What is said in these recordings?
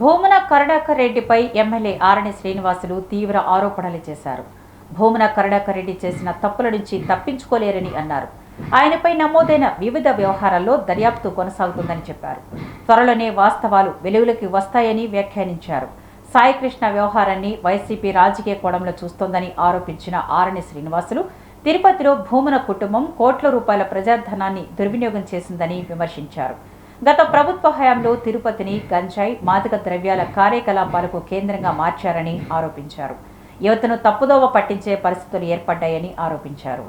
భూమన కరుణాకర్ రెడ్డిపై ఎమ్మెల్యే ఆరణి శ్రీనివాసులు తీవ్ర ఆరోపణలు చేశారు. భూమన కరుణాకర్ రెడ్డి చేసిన తప్పుల నుంచి తప్పించుకోలేరని అన్నారు. ఆయనపై నమోదైన వివిధ వ్యవహారాల్లో దర్యాప్తు కొనసాగుతుందని చెప్పారు. త్వరలోనే వాస్తవాలు వెలుగులోకి వస్తాయని వ్యాఖ్యానించారు. సాయికృష్ణ వ్యవహారాన్ని వైసీపీ రాజకీయ కోణంలో చూస్తోందని ఆరోపించిన ఆరణి శ్రీనివాసులు తిరుపతిలో భూమన కుటుంబం కోట్ల రూపాయల ప్రజాధనాన్ని దుర్వినియోగం చేసిందని విమర్శించారు. గత ప్రభుత్వ హయాంలో తిరుపతిని గంజాయి, మాదక ద్రవ్యాల కార్యకలాపాలకు కేంద్రంగా మార్చారని ఆరోపించారు. యువతను తప్పుదోవ పట్టించే పరిస్థితులు ఏర్పడ్డాయని ఆరోపించారు.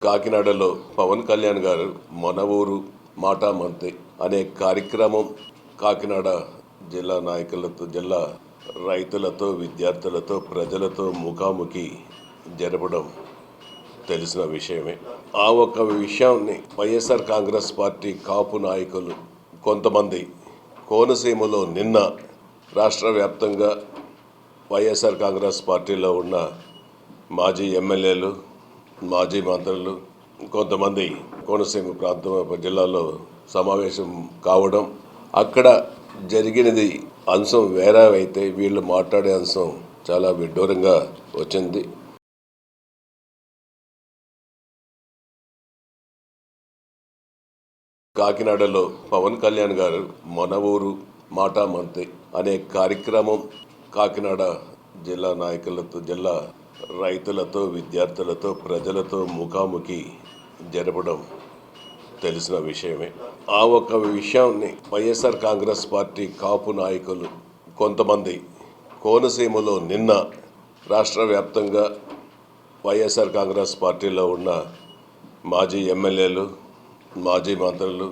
కాకినాడలో పవన్ కళ్యాణ్ గారు మన ఊరు మాట మంతే అనే కార్యక్రమం కాకినాడ జిల్లా నాయకులతో, జిల్లా రైతులతో, విద్యార్థులతో, ప్రజలతో ముఖాముఖి జరపడం తెలిసిన విషయమే. ఆ ఒక్క విషయాన్ని వైఎస్ఆర్ కాంగ్రెస్ పార్టీ కాపు నాయకులు కొంతమంది కోనసీమలో నిన్న రాష్ట్ర వ్యాప్తంగా వైఎస్ఆర్ కాంగ్రెస్ పార్టీలో ఉన్న మాజీ ఎమ్మెల్యేలు, మాజీ మంత్రులు కొంతమంది కోనసీమ ప్రాంతం జిల్లాలో సమావేశం కావడం, అక్కడ జరిగినది అంశం వేరే అయితే వీళ్ళు మాట్లాడే అంశం చాలా విడ్డూరంగా వచ్చింది. కాకినాడలో పవన్ కళ్యాణ్ గారు మన ఊరు మాట మంతే అనే కార్యక్రమం కాకినాడ జిల్లా నాయకులతో, జిల్లా రైతులతో, విద్యార్థులతో, ప్రజలతో ముఖాముఖి జరపడం తెలిసిన విషయమే. ఆ ఒక్క విషయాన్ని వైఎస్ఆర్ కాంగ్రెస్ పార్టీ కాపు నాయకులు కొంతమంది కోనసీమలో నిన్న రాష్ట్ర వ్యాప్తంగా వైఎస్ఆర్ కాంగ్రెస్ పార్టీలో ఉన్న మాజీ ఎమ్మెల్యేలు, మాజీ మంత్రులు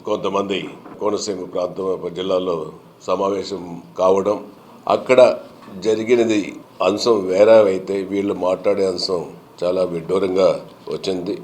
కొంతమంది కోనసీమ ప్రాంతం జిల్లాలో సమావేశం కావడం, అక్కడ జరిగినది అంశం వేరే అయితే వీళ్ళు మాట్లాడే అంశం చాలా విడ్డూరంగా వచ్చింది.